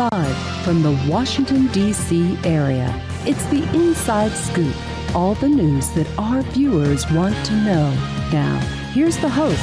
Live from the Washington, D.C. area, it's the Inside Scoop. All the news that our viewers want to know. Now, here's the host.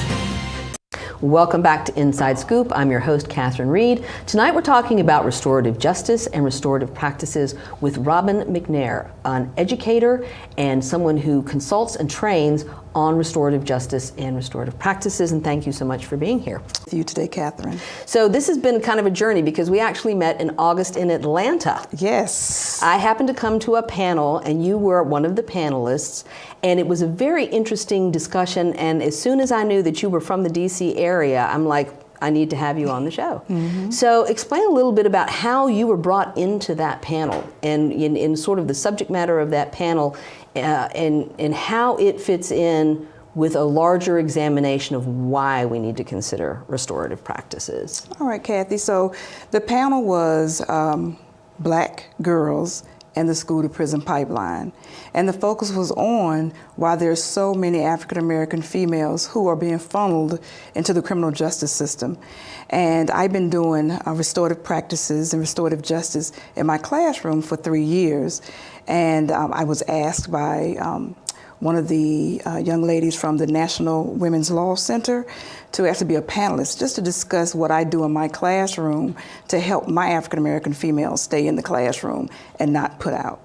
Welcome back to Inside Scoop. I'm your host, Catherine Reed. Tonight we're talking about restorative justice and restorative practices with Robin McNair, an educator and someone who consults and trains on restorative justice and restorative practices. And thank you so much for being here. With you today, Catherine. So this has been kind of a journey because we actually met in August in Atlanta. Yes. I happened to come to a panel and you were one of the panelists, and it was a very interesting discussion. And as soon as I knew that you were from the DC area, I'm like, I need to have you on the show. Mm-hmm. So explain a little bit about how you were brought into that panel and in sort of the subject matter of that panel and how it fits in with a larger examination of why we need to consider restorative practices. All right, Kathy. So the panel was Black girls and the school to prison pipeline. And the focus was on why there's so many African American females who are being funneled into the criminal justice system. And I've been doing restorative practices and restorative justice in my classroom for 3 years. And I was asked by one of the young ladies from the National Women's Law Center to actually be a panelist, just to discuss what I do in my classroom to help my African American females stay in the classroom and not put out.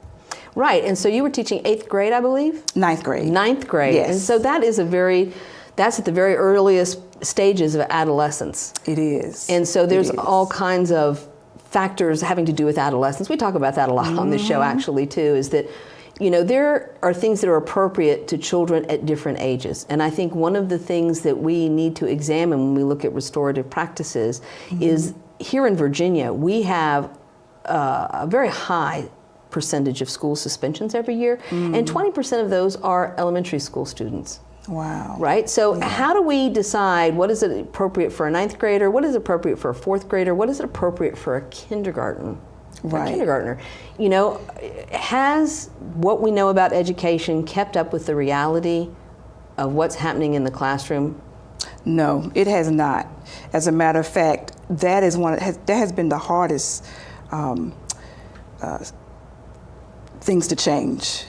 Right, and so you were teaching 8th grade, I believe? 9th grade. 9th grade, yes. And so that's at the very earliest stages of adolescence. It is. And so there's all kinds of factors having to do with adolescence. We talk about that a lot on this show actually too, is that there are things that are appropriate to children at different ages. And I think one of the things that we need to examine when we look at restorative practices is here in Virginia, we have a very high percentage of school suspensions every year, and 20% of those are elementary school students. Wow. Right? So how do we decide what is it appropriate for a 9th grader, what is appropriate for a 4th grader, what is it appropriate for a kindergartner? Right. A kindergartner. Has what we know about education kept up with the reality of what's happening in the classroom? No, it has not. As a matter of fact, that has been the hardest things to change.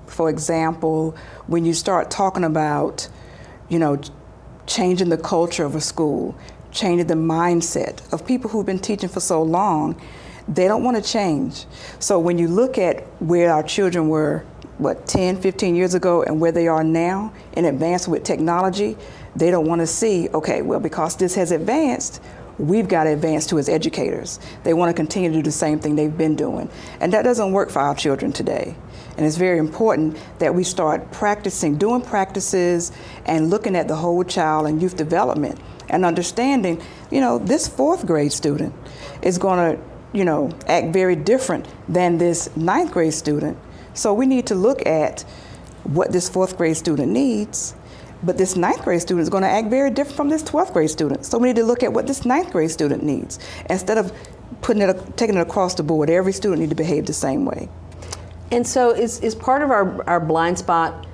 For example, when you start talking about, changing the culture of a school, changing the mindset of people who've been teaching for so long, they don't want to change. So when you look at where our children were, 10, 15 years ago and where they are now in advance with technology, they don't want to see, okay, well, because this has advanced, we've got to advance too as educators. They want to continue to do the same thing they've been doing. And that doesn't work for our children today. And it's very important that we start doing practices and looking at the whole child and youth development and understanding, this 4th grade student is going to, act very different than this 9th grade student. So we need to look at what this 4th grade student needs, but this 9th grade student is going to act very different from this 12th grade student. So we need to look at what this 9th grade student needs instead of taking it across the board. Every student needs to behave the same way. And so is part of our blind spot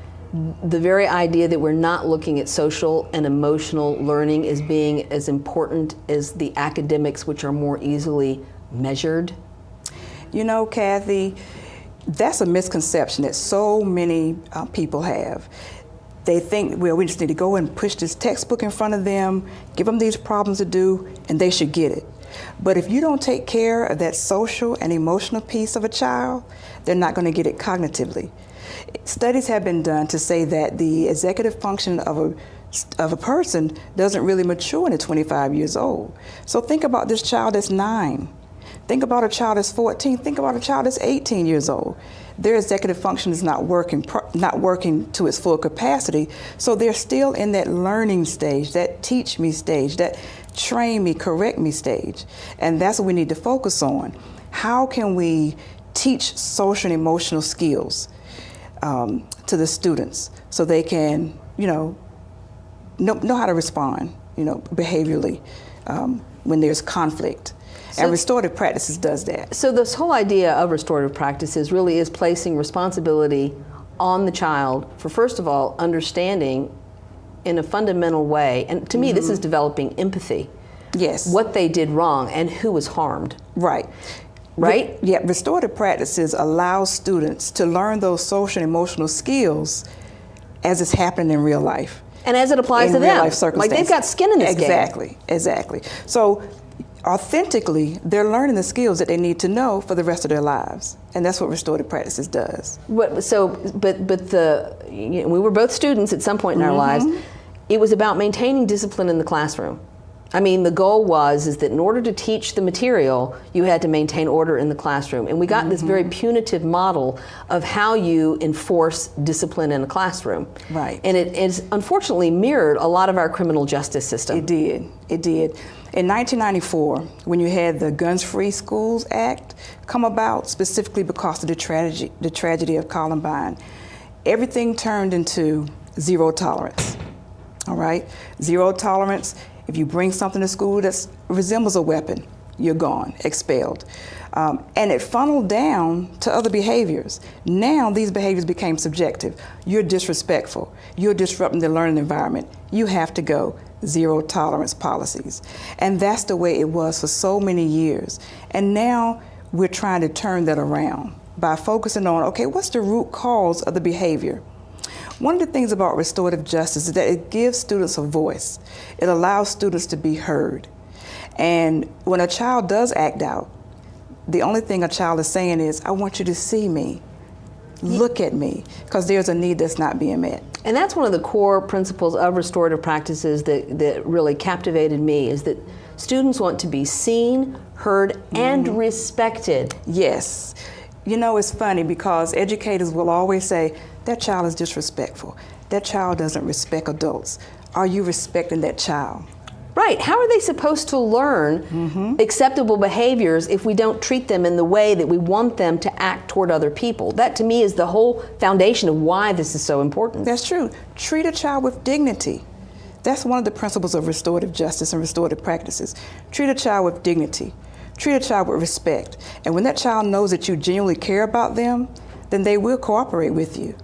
the very idea that we're not looking at social and emotional learning as being as important as the academics, which are more easily measured? Kathy, that's a misconception that so many people have. They think, well, we just need to go and push this textbook in front of them, give them these problems to do, and they should get it. But if you don't take care of that social and emotional piece of a child, they're not going to get it cognitively. Studies have been done to say that the executive function of a person doesn't really mature until 25 years old. So think about this child that's 9. Think about a child that's 14. Think about a child that's 18 years old. Their executive function is not working to its full capacity. So they're still in that learning stage, that teach me stage, that train me, correct me stage. And that's what we need to focus on. How can we teach social and emotional skills to the students so they can, know how to respond, behaviorally when there's conflict. And restorative practices does that. So this whole idea of restorative practices really is placing responsibility on the child for, first of all, understanding in a fundamental way. And to me, this is developing empathy Yes. what they did wrong and who was harmed. Right. Right? Yeah, restorative practices allow students to learn those social and emotional skills as it's happening in real life. And as it applies in to real them. life circumstances. Like they've got skin in this game. Exactly. So authentically, they're learning the skills that they need to know for the rest of their lives. And that's what restorative practices does. But we were both students at some point in our lives. It was about maintaining discipline in the classroom. I mean, the goal is that in order to teach the material, you had to maintain order in the classroom. And we got this very punitive model of how you enforce discipline in a classroom. Right. And it is unfortunately mirrored a lot of our criminal justice system. It did. In 1994, when you had the Guns Free Schools Act come about, specifically because of the tragedy of Columbine, everything turned into zero tolerance. All right? Zero tolerance. If you bring something to school that resembles a weapon, you're gone, expelled. And it funneled down to other behaviors. Now these behaviors became subjective. You're disrespectful. You're disrupting the learning environment. You have to go. Zero tolerance policies. And that's the way it was for so many years. And now we're trying to turn that around by focusing on, okay, what's the root cause of the behavior? One of the things about restorative justice is that it gives students a voice. It allows students to be heard. And when a child does act out, the only thing a child is saying is, I want you to see me, look at me, because there's a need that's not being met. And that's one of the core principles of restorative practices that really captivated me, is that students want to be seen, heard, and respected. Yes. You know, it's funny because educators will always say, that child is disrespectful. That child doesn't respect adults. Are you respecting that child? Right. How are they supposed to learn acceptable behaviors if we don't treat them in the way that we want them to act toward other people? That to me is the whole foundation of why this is so important. That's true. Treat a child with dignity. That's one of the principles of restorative justice and restorative practices. Treat a child with dignity. Treat a child with respect. And when that child knows that you genuinely care about them, then they will cooperate with you.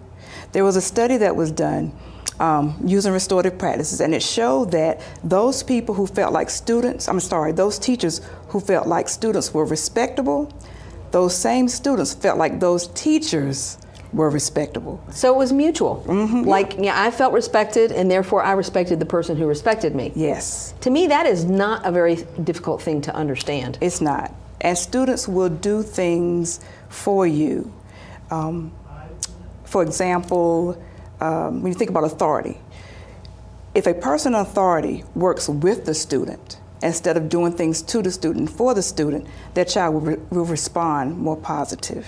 There was a study that was done using restorative practices, and it showed that those people who felt like those teachers who felt like students were respectable, those same students felt like those teachers were respectable. So it was mutual. Like, I felt respected, and therefore I respected the person who respected me. Yes. To me, that is not a very difficult thing to understand. It's not. And students will do things for you. For example, when you think about authority, if a person in authority works with the student instead of doing things to the student for the student, that child will respond more positive.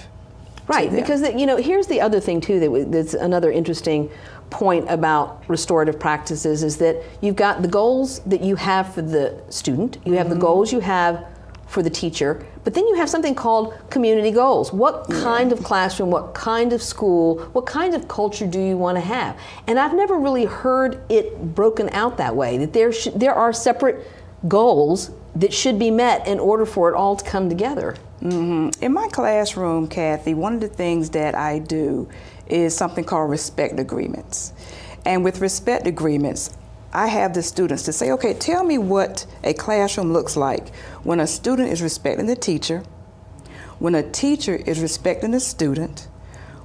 Right, because here's the other thing too that's another interesting point about restorative practices is that you've got the goals that you have for the student, you have the goals you have for the teacher, but then you have something called community goals. What kind of classroom, what kind of school, what kind of culture do you want to have? And I've never really heard it broken out that way, that there are separate goals that should be met in order for it all to come together. In my classroom, Kathy, one of the things that I do is something called respect agreements. And with respect agreements, I have the students to say, okay, tell me what a classroom looks like when a student is respecting the teacher, when a teacher is respecting the student,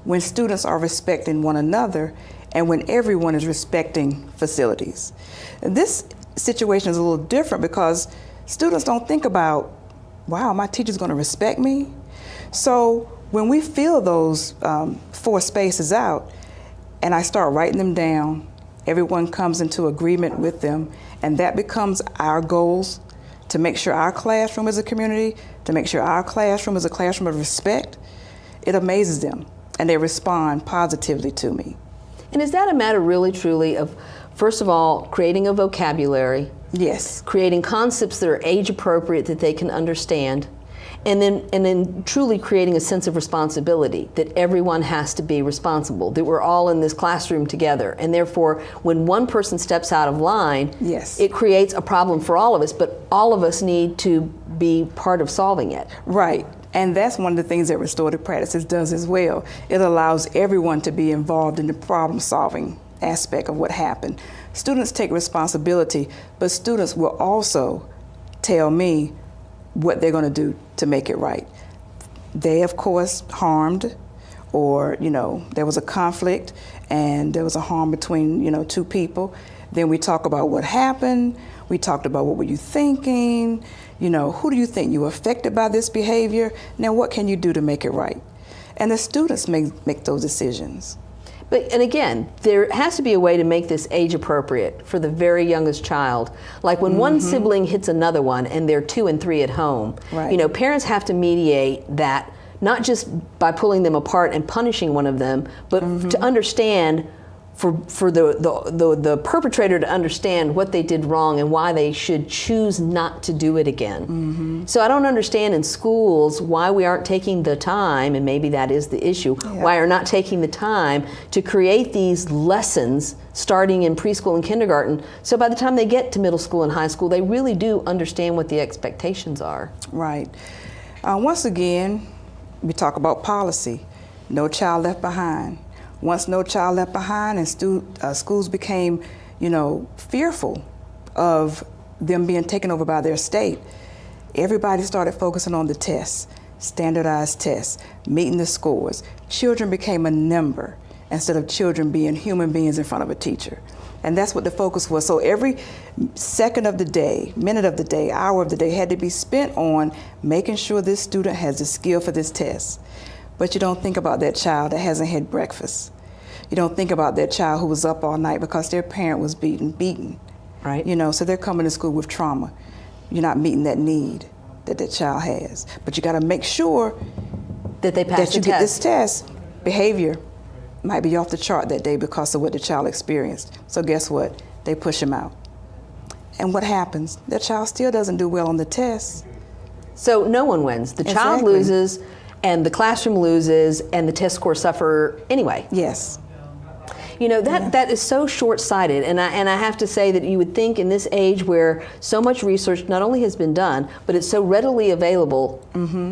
when students are respecting one another, and when everyone is respecting facilities. And this situation is a little different because students don't think about, wow, my teacher's going to respect me. So when we fill those 4 spaces out and I start writing them down, everyone comes into agreement with them, and that becomes our goals to make sure our classroom is a community, to make sure our classroom is a classroom of respect. It amazes them, and they respond positively to me. And is that a matter really truly of, first of all, creating a vocabulary? Yes. Creating concepts that are age appropriate that they can understand, and then truly creating a sense of responsibility, that everyone has to be responsible, that we're all in this classroom together, and therefore when one person steps out of line, yes, it creates a problem for all of us, but all of us need to be part of solving it. Right. And that's one of the things that restorative practices does as well. It allows everyone to be involved in the problem-solving aspect of what happened. Students take responsibility, but students will also tell me what they're going to do to make it right. They, of course, harmed, or, there was a conflict and there was a harm between, two people. Then we talk about what happened. We talked about what were you thinking? Who do you think you were affected by this behavior? Now, what can you do to make it right? And the students make those decisions. And again, there has to be a way to make this age appropriate for the very youngest child. Like when one sibling hits another one and they're 2 and 3 at home, right. Parents have to mediate that, not just by pulling them apart and punishing one of them, but to understand, for the perpetrator to understand what they did wrong and why they should choose not to do it again. So I don't understand in schools why we aren't taking the time, and maybe that is the issue, why are not taking the time to create these lessons starting in preschool and kindergarten, so by the time they get to middle school and high school, they really do understand what the expectations are. Right. Once again, we talk about policy. No child left behind. Once No Child Left Behind, and schools became, fearful of them being taken over by their state, everybody started focusing on the tests, standardized tests, meeting the scores. Children became a number instead of children being human beings in front of a teacher. And that's what the focus was. So every second of the day, minute of the day, hour of the day had to be spent on making sure this student has the skill for this test. But you don't think about that child that hasn't had breakfast. You don't think about that child who was up all night because their parent was beaten. Right. So they're coming to school with trauma. You're not meeting that need that child has. But you got to make sure that they pass that the you get this test. test. Behavior might be off the chart that day because of what the child experienced. So guess what? They push him out. And what happens? That child still doesn't do well on the test. So no one wins. The child Exactly. loses, and the classroom loses, and the test scores suffer anyway. Yes. That is so short-sighted, and I have to say that you would think in this age where so much research not only has been done, but it's so readily available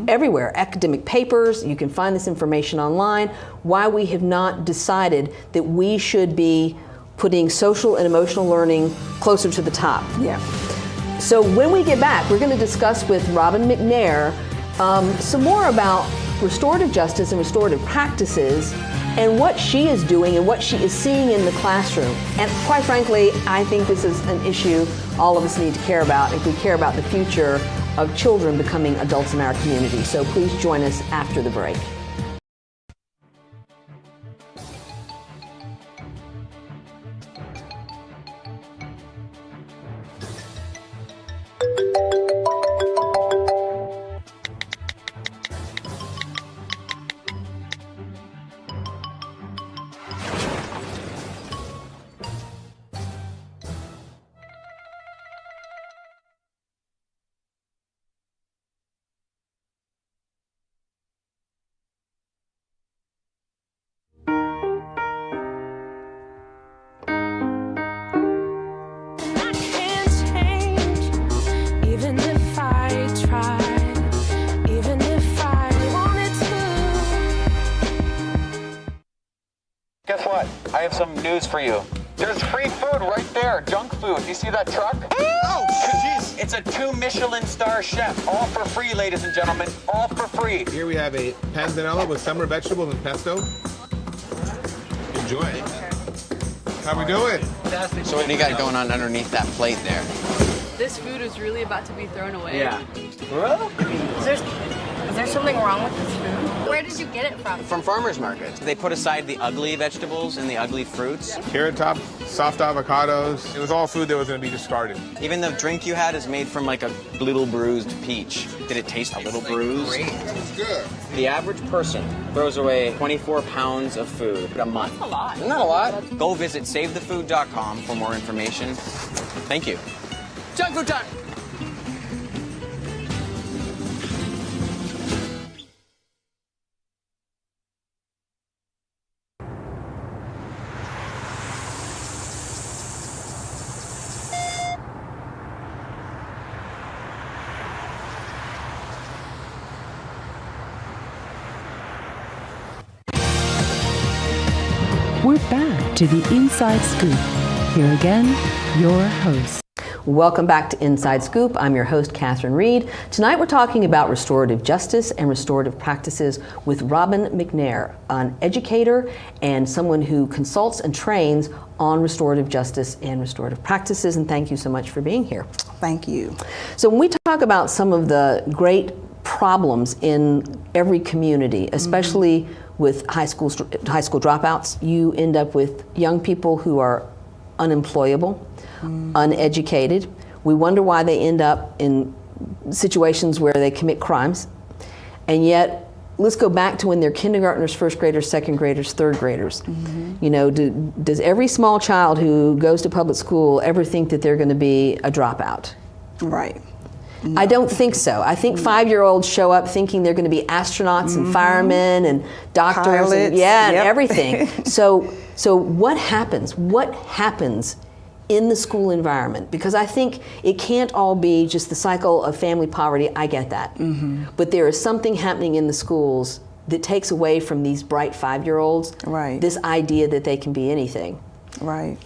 everywhere, academic papers, you can find this information online, why we have not decided that we should be putting social and emotional learning closer to the top. Yeah. So when we get back, we're going to discuss with Robin McNair some more about restorative justice and restorative practices and what she is doing and what she is seeing in the classroom. And quite frankly, I think this is an issue all of us need to care about if we care about the future of children becoming adults in our community. So please join us after the break. Guess what? I have some news for you. There's free food right there, junk food. You see that truck? Oh, jeez. It's a 2 Michelin star chef, all for free, ladies and gentlemen, all for free. Here we have a panzanella with summer vegetables and pesto. Enjoy. How we doing? Fantastic. So what do you got going on underneath that plate there? This food is really about to be thrown away. Yeah. Is there something wrong with this food? Where did you get it from? From farmers markets. They put aside the ugly vegetables and the ugly fruits. Carrot top, soft avocados. It was all food that was going to be discarded. Even the drink you had is made from like a little bruised peach. Did it taste a little bruised? It's good. The average person throws away 24 pounds of food a month. That's a lot. Isn't that a lot? Go visit SaveTheFood.com for more information. Thank you. Junk food time! We're back to the Inside Scoop. Here again, your host. Welcome back to Inside Scoop. I'm your host, Catherine Reed. Tonight we're talking about restorative justice and restorative practices with Robin McNair, an educator and someone who consults and trains on restorative justice and restorative practices. And thank you so much for being here. Thank you. So when we talk about some of the great problems in every community, especially with high school dropouts, you end up with young people who are unemployable, uneducated. We wonder why they end up in situations where they commit crimes. And yet, let's go back to when they're kindergartners, first graders, second graders, third graders. You know, does every small child who goes to public school ever think that they're going to be a dropout? Right. No. I don't think so. I think 5-year-olds show up thinking they're going to be astronauts and firemen and doctors Pilots, and everything. So what happens? What happens in the school environment? Because I think it can't all be just the cycle of family poverty. I get that. But there is something happening in the schools that takes away from these bright 5-year-olds this idea that they can be anything. Right.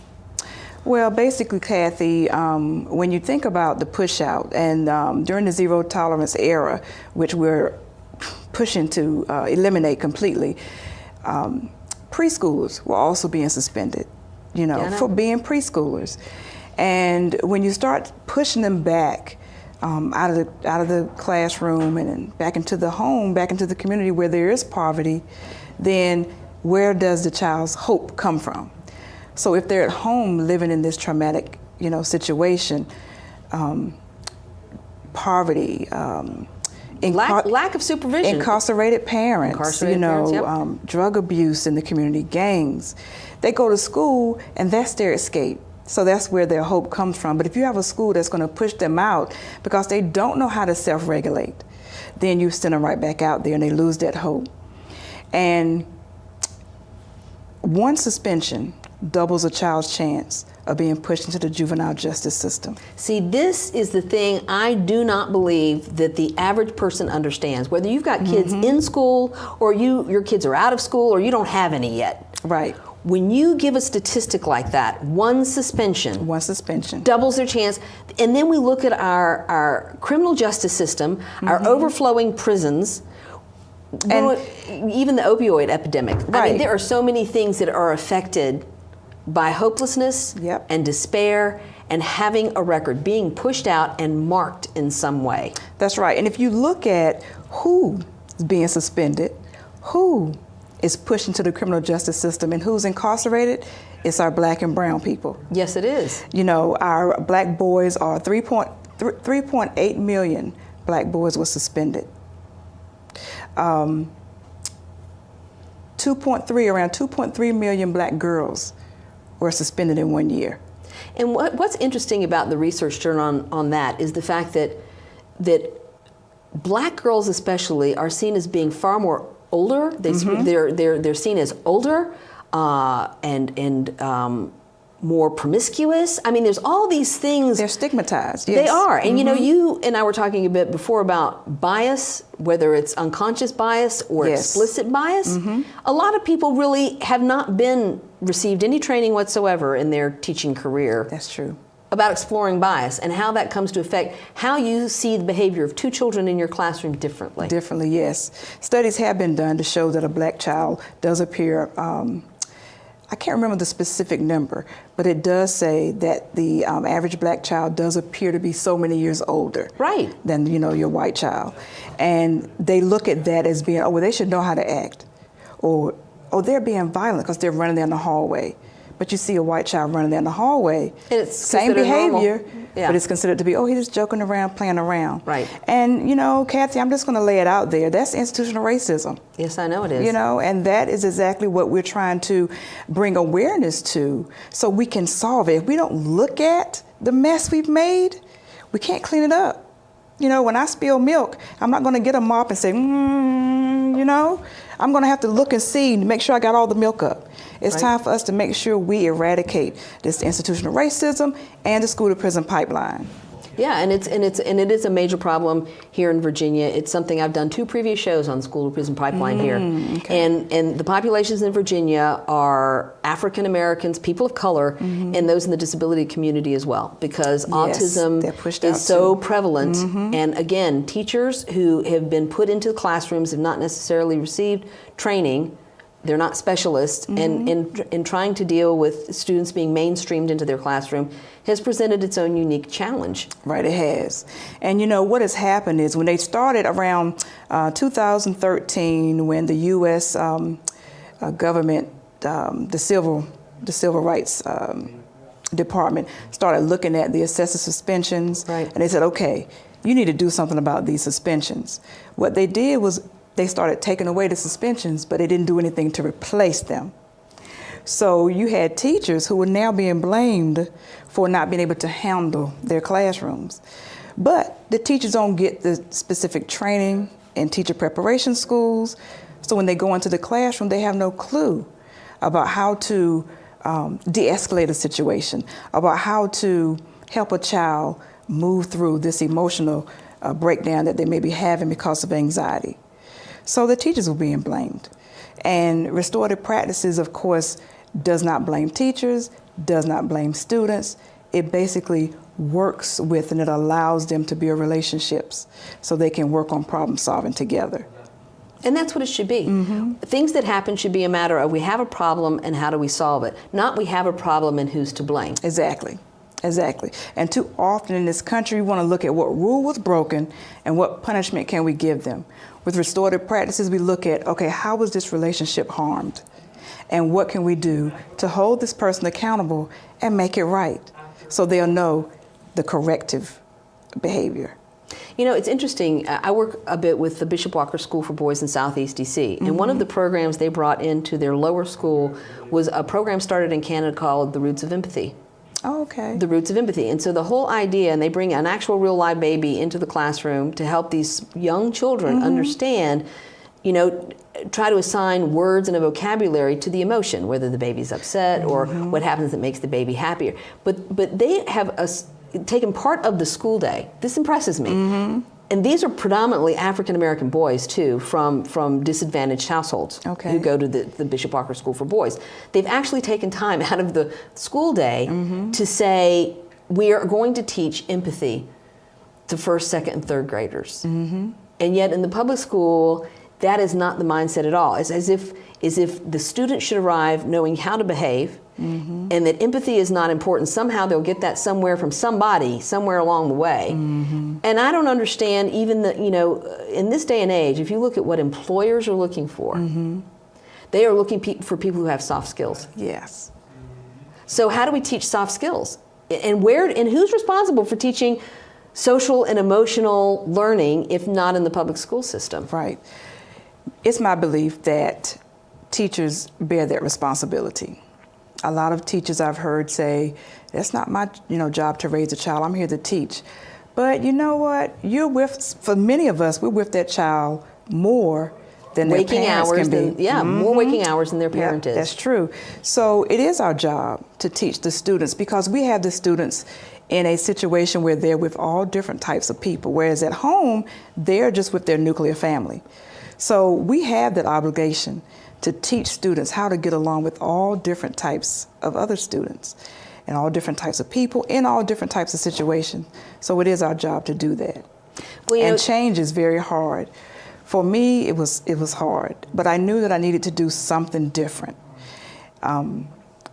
Well, basically, Kathy, when you think about the push out and during the zero tolerance era, which we're pushing to eliminate completely, preschoolers were also being suspended, you know, for being preschoolers. And when you start pushing them back out of the classroom and back into the home, back into the community where there is poverty, then where does the child's hope come from? So if they're at home living in this traumatic, you know, situation, poverty, lack of supervision, incarcerated parents, drug abuse in the community, gangs, they go to school and that's their escape. So that's where their hope comes from. But if you have a school that's going to push them out because they don't know how to self-regulate, then you send them right back out there and they lose that hope. And one suspension doubles a child's chance of being pushed into the juvenile justice system. See, this is the thing I do not believe that the average person understands. Whether you've got kids in school or your kids are out of school or you don't have any yet. Right. When you give a statistic like that, one suspension doubles their chance. And then we look at our criminal justice system, our overflowing prisons, and even the opioid epidemic. I mean, there are so many things that are affected by hopelessness and despair and having a record, being pushed out and marked in some way. That's right. And if you look at who is being suspended, who is pushed into the criminal justice system and who's incarcerated, it's our black and brown people. Yes, it is. You know, our black boys are 3.8 million black boys were suspended. 2.3 million black girls were suspended in 1 year. And what's interesting about the research done on that is the fact that black girls especially are seen as being far more older. They're seen as older and more promiscuous. I mean, there's all these things. They're stigmatized. Yes. They are. And you know, you and I were talking a bit before about bias, whether it's unconscious bias or explicit bias. A lot of people really have not received any training whatsoever in their teaching career. That's true. About exploring bias and how that comes to affect how you see the behavior of two children in your classroom differently. Differently, yes. Studies have been done to show that a black child does appear, I can't remember the specific number, but it does say that the average black child does appear to be so many years older than, you know, your white child. And they look at that as being, oh, well, they should know how to act. Or they're being violent because they're running down the hallway. But you see a white child running down the hallway, and it's same behavior, Yeah. But it's considered to be, oh, he's just joking around, playing around. Right. And, you know, Kathy, I'm just going to lay it out there. That's institutional racism. Yes, I know it is. You know, and that is exactly what we're trying to bring awareness to so we can solve it. If we don't look at the mess we've made, we can't clean it up. You know, when I spill milk, I'm not going to get a mop and say, you know, I'm going to have to look and see to make sure I got all the milk up. It's time for us to make sure we eradicate this institutional racism and the school to prison pipeline. Yeah, and it is a major problem here in Virginia. It's something I've done 2 previous shows on school to prison pipeline here, and the populations in Virginia are African Americans, people of color, and those in the disability community as well, because autism is so prevalent. And again, teachers who have been put into classrooms have not necessarily received training. They're not specialists, and in trying to deal with students being mainstreamed into their classroom has presented its own unique challenge. Right, it has. And you know, what has happened is when they started around 2013, when the U.S. Government, the Civil Rights Department started looking at the excessive suspensions, and they said, okay, you need to do something about these suspensions. What they did was they started taking away the suspensions, but they didn't do anything to replace them. So you had teachers who were now being blamed for not being able to handle their classrooms. But the teachers don't get the specific training in teacher preparation schools. So when they go into the classroom, they have no clue about how to de-escalate a situation, about how to help a child move through this emotional breakdown that they may be having because of anxiety. So the teachers were being blamed. And restorative practices, of course, does not blame teachers, does not blame students. It basically works with and it allows them to build relationships so they can work on problem solving together. And that's what it should be. Things that happen should be a matter of we have a problem and how do we solve it, not we have a problem and who's to blame. Exactly. Exactly. And too often in this country, we want to look at what rule was broken and what punishment can we give them. With restorative practices, we look at, okay, how was this relationship harmed? And what can we do to hold this person accountable and make it right so they'll know the corrective behavior. You know, it's interesting. I work a bit with the Bishop Walker School for Boys in Southeast DC, and one of the programs they brought into their lower school was a program started in Canada called The Roots of Empathy. Oh, okay. The Roots of Empathy. And so the whole idea, and they bring an actual real live baby into the classroom to help these young children understand, you know, try to assign words and a vocabulary to the emotion, whether the baby's upset or what happens that makes the baby happier. But they have taken part of the school day. This impresses me. And these are predominantly African American boys too, from disadvantaged households who go to the Bishop Walker School for Boys. They've actually taken time out of the school day to say, we are going to teach empathy to first, second, and third graders. And yet in the public school, that is not the mindset at all. It's as if the student should arrive knowing how to behave, and that empathy is not important. Somehow they'll get that somewhere from somebody, somewhere along the way. And I don't understand even in this day and age, if you look at what employers are looking for, they are looking for people who have soft skills. Yes. So how do we teach soft skills? And who's responsible for teaching social and emotional learning if not in the public school system? Right. It's my belief that teachers bear that responsibility. A lot of teachers I've heard say, that's not my job to raise a child, I'm here to teach. But you know what? For many of us, we're with that child more than their parents can be. More waking hours than their parent is. That's true. So it is our job to teach the students, because we have the students in a situation where they're with all different types of people, whereas at home, they're just with their nuclear family. So we have that obligation to teach students how to get along with all different types of other students and all different types of people in all different types of situations. So it is our job to do that. And change is very hard. For me, it was hard, but I knew that I needed to do something different.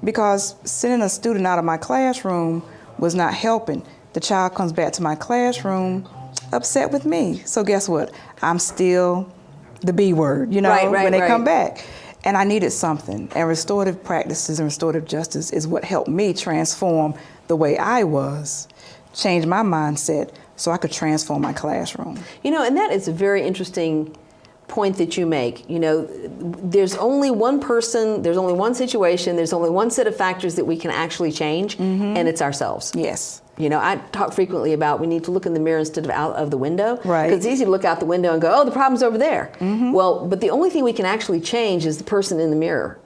Because sending a student out of my classroom was not helping. The child comes back to my classroom upset with me. So guess what? I'm still the B word, when they come back. And I needed something. And restorative practices and restorative justice is what helped me transform the way I was, change my mindset so I could transform my classroom. And that is a very interesting point that you make. There's only one person, there's only one situation, there's only one set of factors that we can actually change, and it's ourselves. Yes. I talk frequently about we need to look in the mirror instead of out of the window. Right. Because it's easy to look out the window and go, oh, the problem's over there. Well, but the only thing we can actually change is the person in the mirror.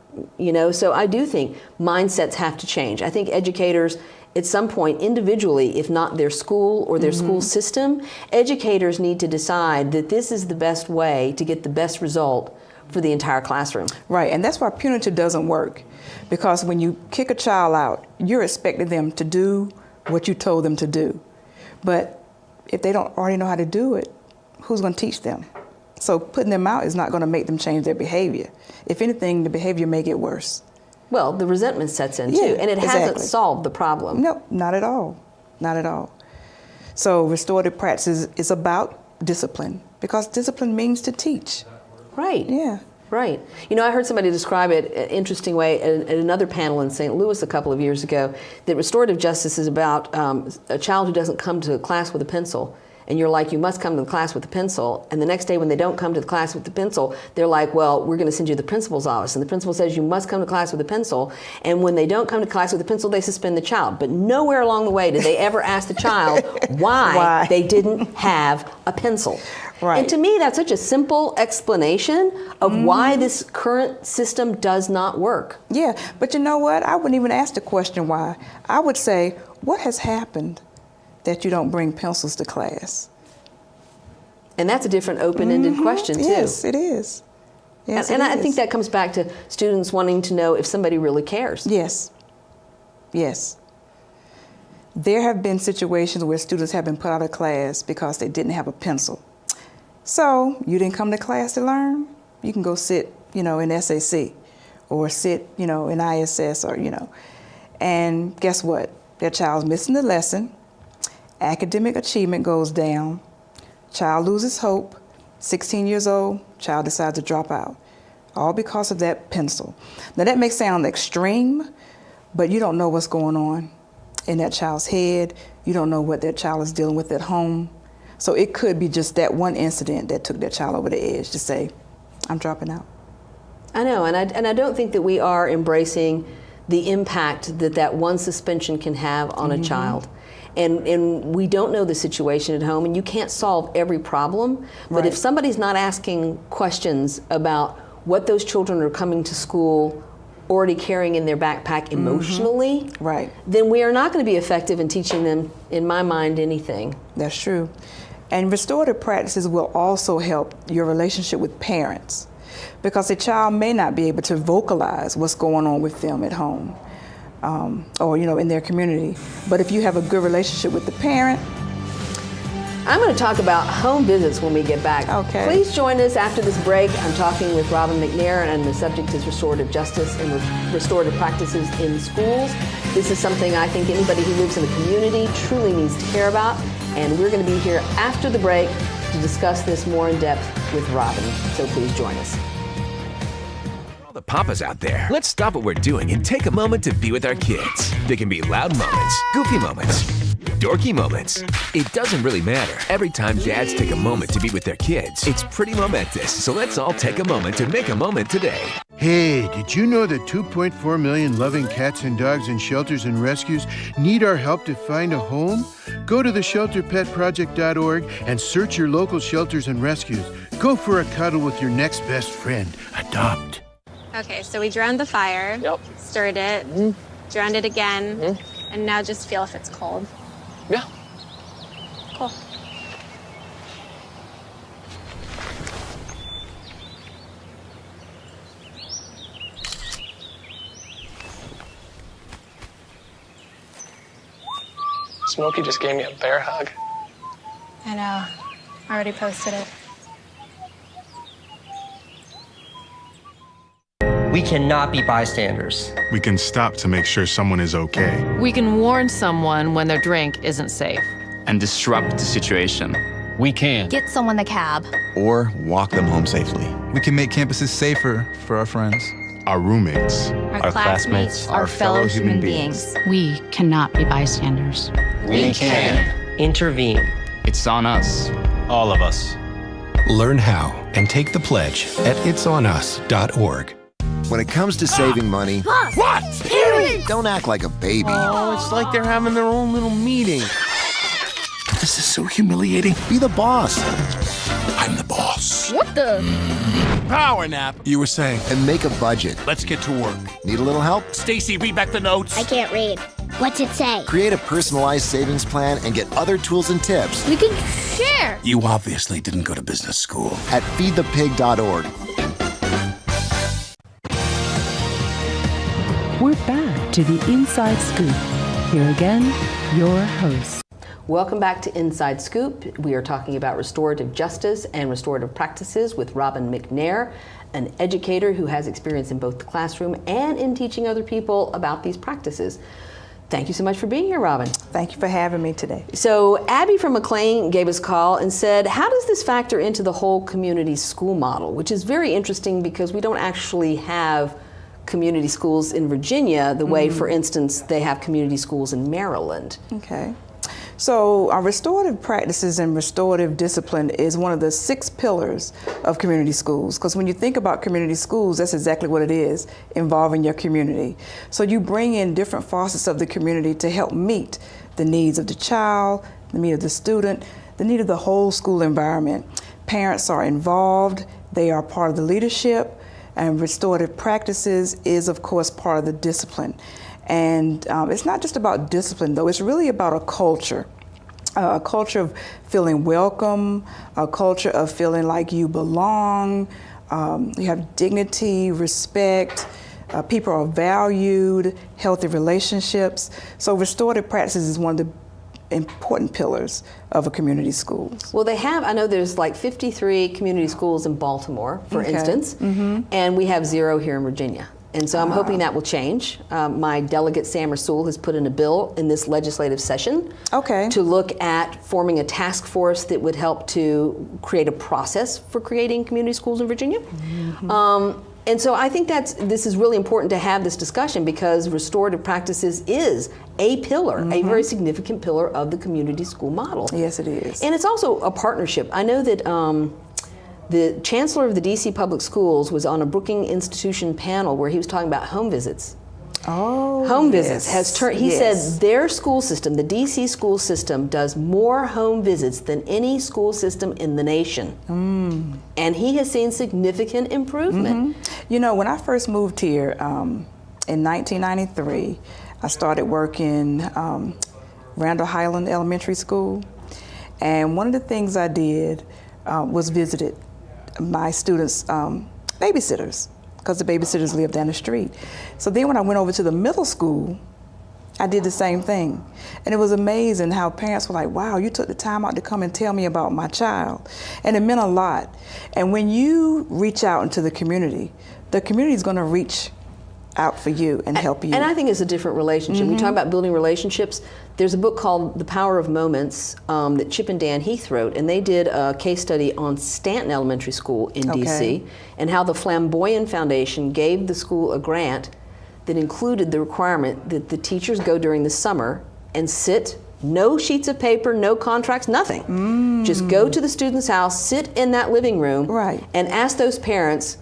So I do think mindsets have to change. I think educators at some point individually, if not their school or their school system, educators need to decide that this is the best way to get the best result for the entire classroom. Right, and that's why punitive doesn't work. Because when you kick a child out, you're expecting them to do what you told them to do. But if they don't already know how to do it, who's going to teach them? So putting them out is not going to make them change their behavior. If anything, the behavior may get worse. Well, the resentment sets in too, Yeah, and it hasn't exactly. solved the problem. No, not at all. Not at all. So restorative practice is about discipline, because discipline means to teach. Right. Yeah. Right. You know, I heard somebody describe it an interesting way at another panel in St. Louis a couple of years ago, that restorative justice is about a child who doesn't come to class with a pencil. And you're like, you must come to the class with the pencil. And the next day when they don't come to the class with the pencil, they're like, well, we're going to send you to the principal's office. And the principal says you must come to class with a pencil. And when they don't come to class with a pencil, they suspend the child. But nowhere along the way did they ever ask the child why they didn't have a pencil. Right. And to me, that's such a simple explanation of why this current system does not work. Yeah, but you know what? I wouldn't even ask the question why. I would say, what has happened that you don't bring pencils to class? And that's a different open-ended question, too. Yes, it is. Yes, and it I is. think that comes back to students wanting to know if somebody really cares. Yes. Yes. There have been situations where students have been put out of class because they didn't have a pencil. So you didn't come to class to learn? You can go sit, in SAC or sit, in ISS or, And guess what? That child's missing the lesson. Academic achievement goes down. Child loses hope. 16 years old, child decides to drop out. All because of that pencil. Now that may sound extreme, but you don't know what's going on in that child's head. You don't know what that child is dealing with at home. So it could be just that one incident that took that child over the edge to say, I'm dropping out. I know, and I don't think that we are embracing the impact that one suspension can have on a child. And we don't know the situation at home, and you can't solve every problem. But if somebody's not asking questions about what those children are coming to school already carrying in their backpack emotionally, then we are not going to be effective in teaching them, in my mind, anything. That's true. And restorative practices will also help your relationship with parents, because a child may not be able to vocalize what's going on with them at home or in their community. But if you have a good relationship with the parent. I'm going to talk about home visits when we get back. Okay. Please join us after this break. I'm talking with Robin McNair, and the subject is restorative justice and restorative practices in schools. This is something I think anybody who lives in the community truly needs to care about. And we're going to be here after the break to discuss this more in depth with Robin. So please join us. For all the papas out there, let's stop what we're doing and take a moment to be with our kids. They can be loud moments, goofy moments, dorky moments. It doesn't really matter. Every time dads take a moment to be with their kids, it's pretty momentous. So let's all take a moment to make a moment today. Hey, did you know that 2.4 million loving cats and dogs in shelters and rescues need our help to find a home? Go to theshelterpetproject.org and search your local shelters and rescues. Go for a cuddle with your next best friend. Adopt. Okay, so we drowned the fire, stirred it, drowned it again, and now just feel if it's cold. Yeah. Cool. Smokey just gave me a bear hug. I know. I already posted it. We cannot be bystanders. We can stop to make sure someone is okay. We can warn someone when their drink isn't safe. And disrupt the situation. We can. Get someone the cab. Or walk them home safely. We can make campuses safer for our friends. Our roommates. Our classmates. Our fellow human beings. We cannot be bystanders. We can. Intervene. It's on us. All of us. Learn how and take the pledge at itsonus.org. When it comes to saving money, What? don't act like a baby. Oh, it's like they're having their own little meeting. This is so humiliating. Be the boss. I'm the boss. What the? Power nap. You were saying. And make a budget. Let's get to work. Need a little help? Stacy, read back the notes. I can't read. What's it say? Create a personalized savings plan and get other tools and tips We can share. You obviously didn't go to business school. at feedthepig.org. We're back to the Inside Scoop. Here again, your host. Welcome back to Inside Scoop. We are talking about restorative justice and restorative practices with Robin McNair, an educator who has experience in both the classroom and in teaching other people about these practices. Thank you so much for being here, Robin. Thank you for having me today. So Abby from McLean gave us a call and said, how does this factor into the whole community school model? Which is very interesting because we don't actually have community schools in Virginia the way, for instance, they have community schools in Maryland. Okay. So restorative practices and restorative discipline is one of the 6 pillars of community schools. Because when you think about community schools, that's exactly what it is, involving your community. So you bring in different facets of the community to help meet the needs of the child, the need of the student, the need of the whole school environment. Parents are involved, they are part of the leadership, and restorative practices is, of course, part of the discipline. And it's not just about discipline, though. It's really about a culture of feeling welcome, a culture of feeling like you belong, you have dignity, respect, people are valued, healthy relationships. So restorative practices is one of the important pillars of a community school. Well, they have, I know there's like 53 community schools in Baltimore, for instance, and we have 0 here in Virginia. And so I'm hoping that will change. My delegate, Sam Rasool, has put in a bill in this legislative session to look at forming a task force that would help to create a process for creating community schools in Virginia. And so I think this is really important to have this discussion because restorative practices is a pillar, a very significant pillar of the community school model. Yes, it is. And it's also a partnership. I know that the chancellor of the DC Public Schools was on a Brookings Institution panel where he was talking about home visits. Home visits has turned, he said their school system, the DC school system, does more home visits than any school system in the nation. And he has seen significant improvement. You know, when I first moved here in 1993, I started working Randall Highland Elementary School. And one of the things I did was visited my students' babysitters, because the babysitters lived down the street. So then when I went over to the middle school, I did the same thing. And it was amazing how parents were like, wow, you took the time out to come and tell me about my child. And it meant a lot. And when you reach out into the community is going to reach out for you and help you. And I think it's a different relationship. We talk about building relationships. There's a book called The Power of Moments that Chip and Dan Heath wrote, and they did a case study on Stanton Elementary School in DC and how the Flamboyant Foundation gave the school a grant that included the requirement that the teachers go during the summer and sit, no sheets of paper, no contracts, nothing. Just go to the student's house, sit in that living room, and ask those parents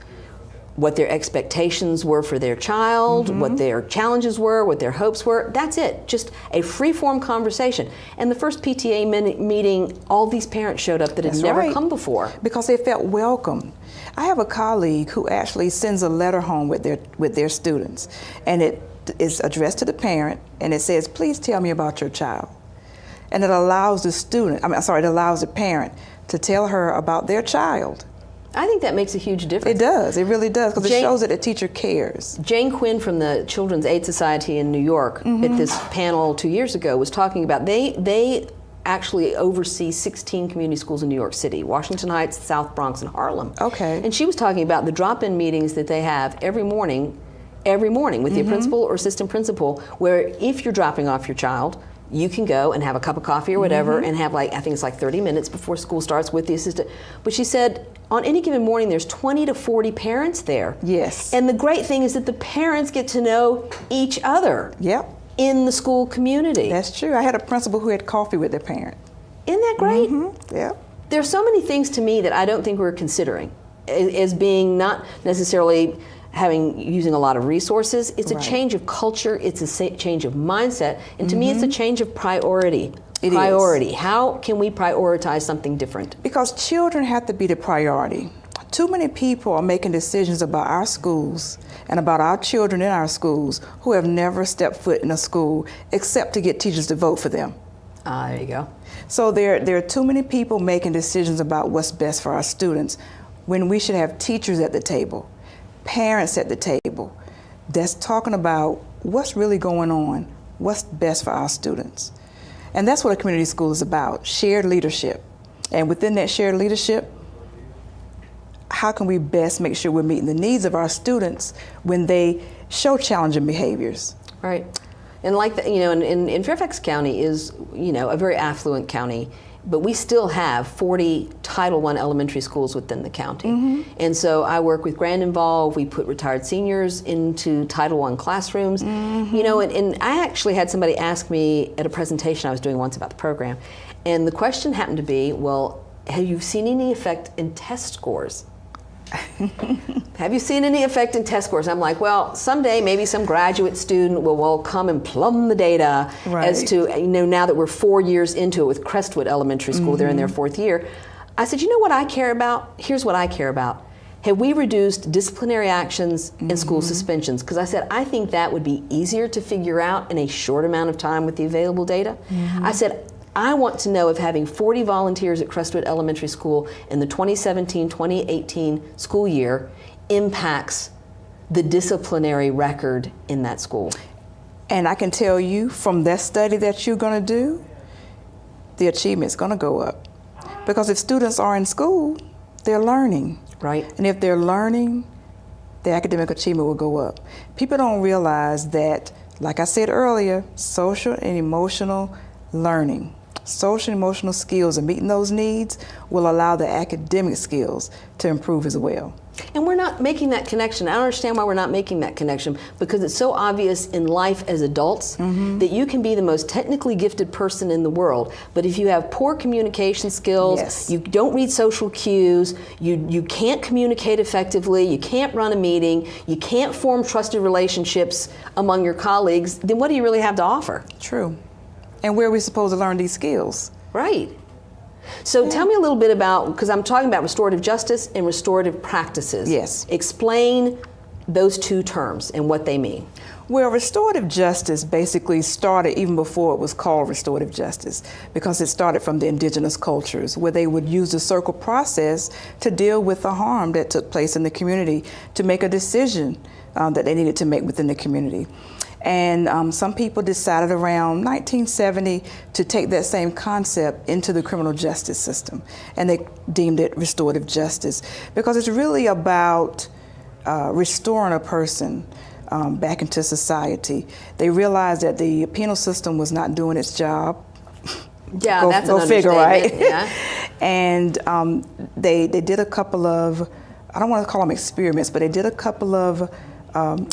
what their expectations were for their child, what their challenges were, what their hopes were. That's it, just a free-form conversation. And the first PTA meeting, all these parents showed up that had never come before. Because they felt welcome. I have a colleague who actually sends a letter home with their students, and it is addressed to the parent, and it says, please tell me about your child. And it allows it allows the parent to tell her about their child. I think that makes a huge difference. It does, it really does, because it shows that the teacher cares. Jane Quinn from the Children's Aid Society in New York at this panel 2 years ago was talking about, they actually oversee 16 community schools in New York City, Washington Heights, South Bronx, and Harlem. And she was talking about the drop-in meetings that they have every morning with the principal or assistant principal, where if you're dropping off your child, you can go and have a cup of coffee or whatever and have I think it's 30 minutes before school starts with the assistant. But she said on any given morning there's 20 to 40 parents there. Yes. And the great thing is that the parents get to know each other in the school community. That's true. I had a principal who had coffee with their parent. Isn't that great? Yeah. There's so many things to me that I don't think we're considering as being not necessarily using a lot of resources. It's a change of culture, it's a change of mindset, and to me it's a change of priority. How can we prioritize something different? Because children have to be the priority. Too many people are making decisions about our schools and about our children in our schools who have never stepped foot in a school except to get teachers to vote for them. There you go. So there are too many people making decisions about what's best for our students when we should have teachers at the table, parents at the table, that's talking about what's really going on, what's best for our students. And that's what a community school is about, shared leadership. And within that shared leadership, how can we best make sure we're meeting the needs of our students when they show challenging behaviors? Right. And like, in Fairfax County is, a very affluent county, but we still have 40 Title I elementary schools within the county. And so I work with Grand Involve. We put retired seniors into Title I classrooms. And I actually had somebody ask me at a presentation I was doing once about the program, and the question happened to be, well, have you seen any effect in test scores? Have you seen any effect in test scores? I'm like, well, someday maybe some graduate student will come and plumb the data as to, now that we're 4 years into it with Crestwood Elementary School, they're in their 4th year. I said, you know what I care about? Here's what I care about. Have we reduced disciplinary actions and school suspensions? Because I said, I think that would be easier to figure out in a short amount of time with the available data. I said, I want to know if having 40 volunteers at Crestwood Elementary School in the 2017-2018 school year impacts the disciplinary record in that school. And I can tell you from that study that you're going to do, the achievement's going to go up. Because if students are in school, they're learning. Right. And if they're learning, the academic achievement will go up. People don't realize that, like I said earlier, social and emotional learning, social and emotional skills and meeting those needs will allow the academic skills to improve as well. And we're not making that connection. I don't understand why we're not making that connection, because it's so obvious in life as adults that you can be the most technically gifted person in the world, but if you have poor communication skills, you don't read social cues, you can't communicate effectively, you can't run a meeting, you can't form trusted relationships among your colleagues, then what do you really have to offer? True. And where are we supposed to learn these skills? Right. So tell me a little bit about, because I'm talking about restorative justice and restorative practices. Yes. Explain those two terms and what they mean. Well, restorative justice basically started even before it was called restorative justice, because it started from the indigenous cultures where they would use the circle process to deal with the harm that took place in the community, to make a decision that they needed to make within the community. And some people decided around 1970 to take that same concept into the criminal justice system, and they deemed it restorative justice, because it's really about restoring a person back into society. They realized that the penal system was not doing its job. Yeah, that's an figure, right? Yeah. And they did a couple of, I don't want to call them experiments, but they did a couple of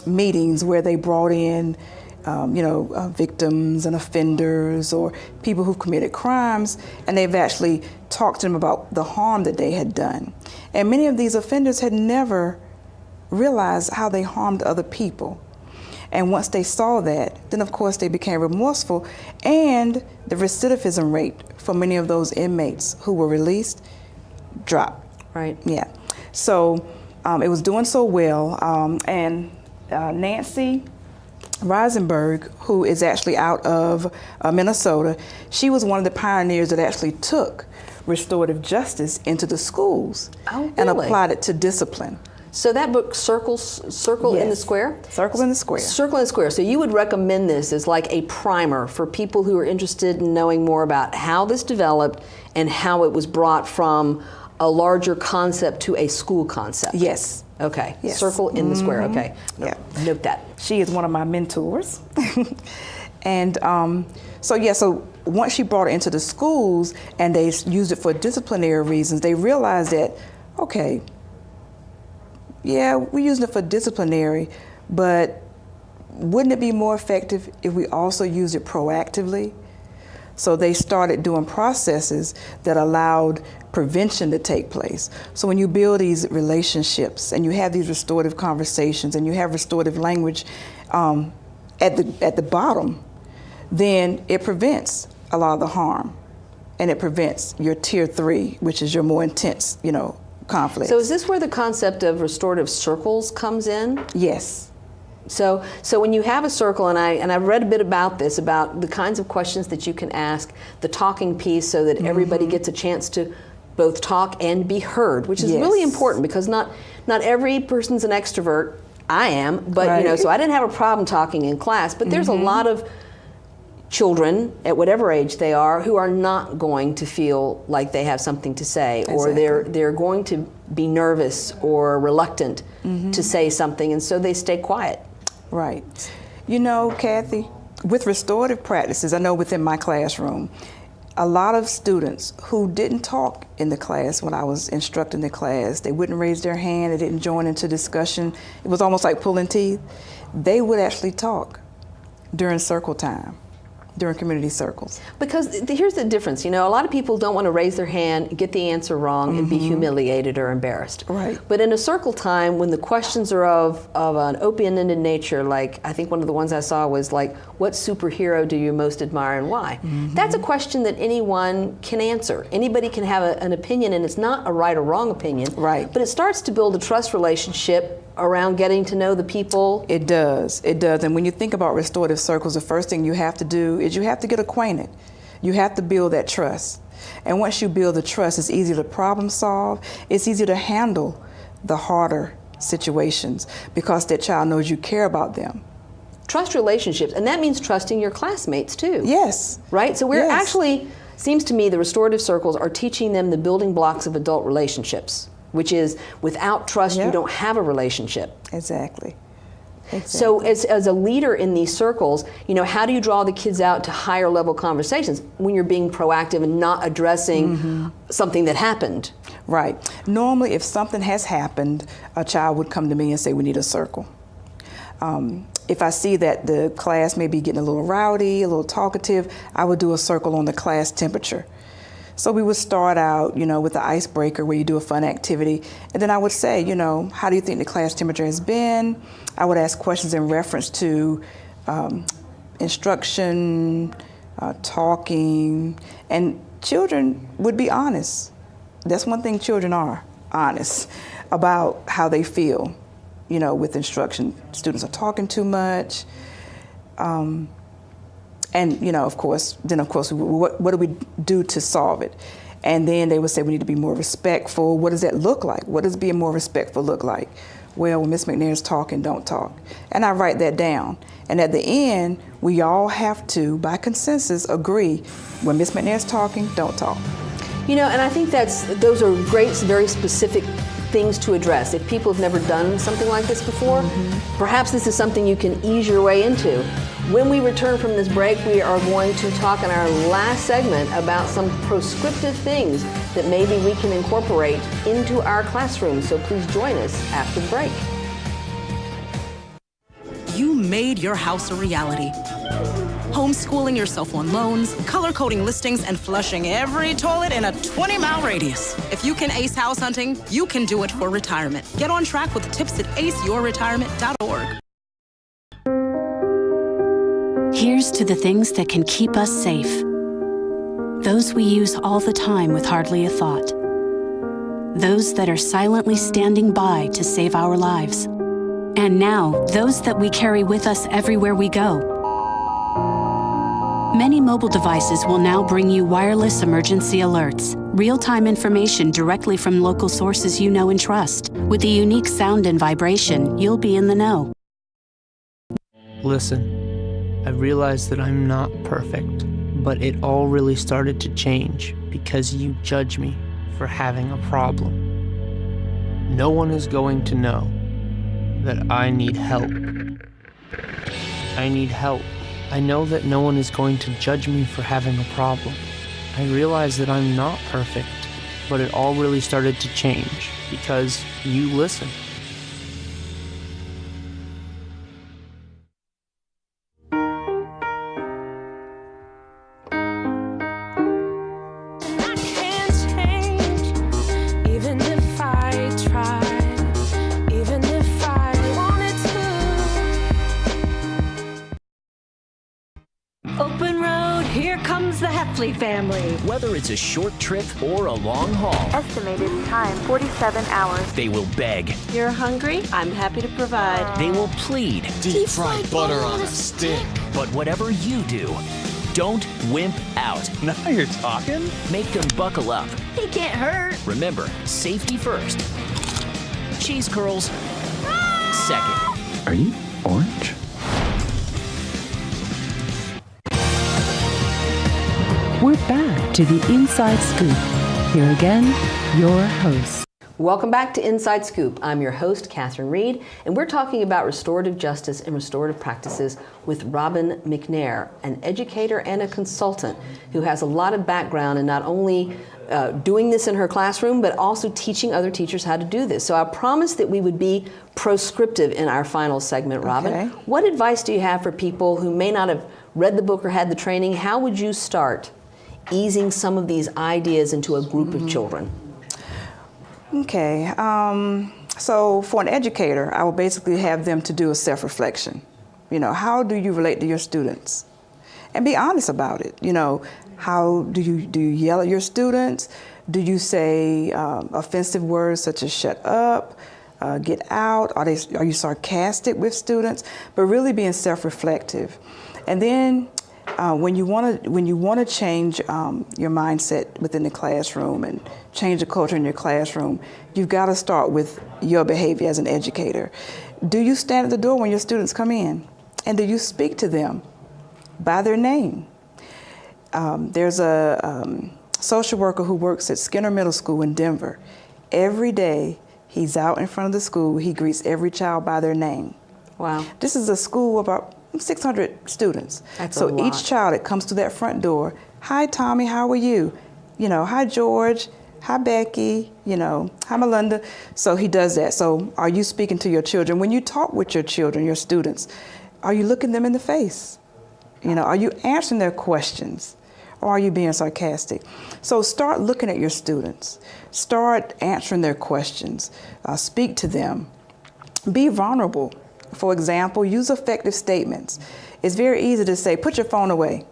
meetings where they brought in, victims and offenders or people who've committed crimes, and they've actually talked to them about the harm that they had done. And many of these offenders had never realized how they harmed other people. And once they saw that, then of course they became remorseful, and the recidivism rate for many of those inmates who were released dropped. Right. Yeah. So it was doing so well, and Nancy Reisenberg, who is actually out of Minnesota, she was one of the pioneers that actually took restorative justice into the schools and applied it to discipline. So that book, Circle in the Square? Circle in the Square. Circle in the Square. So you would recommend this as like a primer for people who are interested in knowing more about how this developed and how it was brought from a larger concept to a school concept? Yes. Okay. Yes. Circle in the Square. Okay. Yeah. Note that. She is one of my mentors. And so once she brought it into the schools and they used it for disciplinary reasons, they realized that, okay, yeah, we're using it for disciplinary, but wouldn't it be more effective if we also used it proactively? So they started doing processes that allowed prevention to take place. So when you build these relationships and you have these restorative conversations and you have restorative language at the bottom, then it prevents a lot of the harm, and it prevents your tier 3, which is your more intense, conflicts. So is this where the concept of restorative circles comes in? Yes. So when you have a circle, and I've read a bit about this, about the kinds of questions that you can ask, the talking piece, so that everybody gets a chance to both talk and be heard, which is really important, because not every person's an extrovert. I am, but so I didn't have a problem talking in class, but there's a lot of children at whatever age they are who are not going to feel like they have something to say, or they're going to be nervous or reluctant to say something, and so they stay quiet. Right. You know, Kathy, with restorative practices, I know within my classroom, a lot of students who didn't talk in the class when I was instructing the class, they wouldn't raise their hand, they didn't join into discussion. It was almost like pulling teeth. They would actually talk during circle time, during community circles. Because here's the difference, a lot of people don't want to raise their hand, get the answer wrong, and be humiliated or embarrassed. Right. But in a circle time, when the questions are of an open-ended nature, like I think one of the ones I saw was like, what superhero do you most admire and why? That's a question that anyone can answer. Anybody can have an opinion, and it's not a right or wrong opinion. Right. But it starts to build a trust relationship around getting to know the people. It does. And when you think about restorative circles, the first thing you have to do is you have to get acquainted. You have to build that trust. And once you build the trust, it's easier to problem solve. It's easier to handle the harder situations because that child knows you care about them. Trust relationships, and that means trusting your classmates too. Yes. Right? So we're actually, seems to me, the restorative circles are teaching them the building blocks of adult relationships, which is without trust, you don't have a relationship. Exactly. So as a leader in these circles, how do you draw the kids out to higher level conversations when you're being proactive and not addressing something that happened? Right. Normally, if something has happened, a child would come to me and say, we need a circle. If I see that the class may be getting a little rowdy, a little talkative, I would do a circle on the class temperature. So we would start out, with the icebreaker where you do a fun activity. And then I would say, how do you think the class temperature has been? I would ask questions in reference to instruction, talking, and children would be honest. That's one thing children are, honest about how they feel, with instruction. Students are talking too much. And, of course, what do we do to solve it? And then they would say we need to be more respectful. What does that look like? What does being more respectful look like? Well, when Miss McNair's talking, don't talk. And I write that down. And at the end, we all have to, by consensus, agree when Miss McNair's talking, don't talk. And I think those are great, very specific things to address. If people have never done something like this before, perhaps this is something you can ease your way into. When we return from this break, we are going to talk in our last segment about some prescriptive things that maybe we can incorporate into our classroom. So please join us after the break. You made your house a reality. Homeschooling yourself on loans, color-coding listings, and flushing every toilet in a 20-mile radius. If you can ace house hunting, you can do it for retirement. Get on track with tips at aceyourretirement.org. Here's to the things that can keep us safe. Those we use all the time with hardly a thought. Those that are silently standing by to save our lives. And now, those that we carry with us everywhere we go. Many mobile devices will now bring you wireless emergency alerts, real-time information directly from local sources you know and trust. With the unique sound and vibration, you'll be in the know. Listen, I realize that I'm not perfect, but it all really started to change because you judge me for having a problem. No one is going to know that I need help. I need help. I know that no one is going to judge me for having a problem. I realize that I'm not perfect, but it all really started to change because you listen. lovely family. Whether it's a short trip or a long haul. Estimated time, 47 hours. They will beg. You're hungry? I'm happy to provide. They will plead. Deep fried butter on a stick. But whatever you do, don't wimp out. Now you're talking? Make them buckle up. He can't hurt. Remember, safety first. Cheese curls second. Are you orange? We're back to the Inside Scoop. Here again, your host. Welcome back to Inside Scoop. I'm your host, Catherine Reed, and we're talking about restorative justice and restorative practices with Robin McNair, an educator and a consultant who has a lot of background in not only doing this in her classroom, but also teaching other teachers how to do this. So I promised that we would be proscriptive in our final segment, Robin. Okay. What advice do you have for people who may not have read the book or had the training? How would you start easing some of these ideas into a group of children? Okay, so for an educator, I will basically have them to do a self-reflection. You know, how do you relate to your students? And be honest about it. You know, how do you yell at your students? Do you say offensive words such as shut up, get out? Are you sarcastic with students? But really being self-reflective. And then when you want to change your mindset within the classroom and change the culture in your classroom, you've got to start with your behavior as an educator. Do you stand at the door when your students come in? And do you speak to them by their name? There's a social worker who works at Skinner Middle School in Denver. Every day he's out in front of the school, he greets every child by their name. Wow. This is a school of about 600 students. That's so a lot. each child that comes through that front door, hi Tommy, how are you? You know, hi George, hi Becky, you know, hi Melinda. So he does that. So are you speaking to your children? When you talk with your children, your students, are you looking them in the face? You know, are you answering their questions? Or are you being sarcastic? So start looking at your students. Start answering their questions. Speak to them. Be vulnerable. For example, use effective statements. It's very easy to say, put your phone away.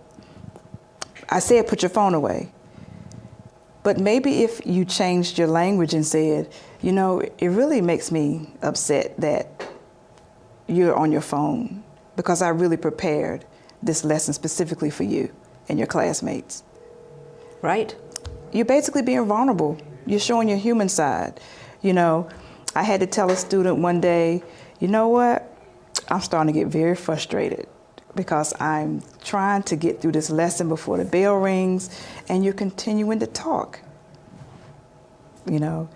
I said, put your phone away. But maybe if you changed your language and said, you know, it really makes me upset that you're on your phone because I really prepared this lesson specifically for you and your classmates. Right. You're basically being vulnerable. You're showing your human side. You know, I had to tell a student one day, you know what? I'm starting to get very frustrated because I'm trying to get through this lesson before the bell rings and you're continuing to talk. You know,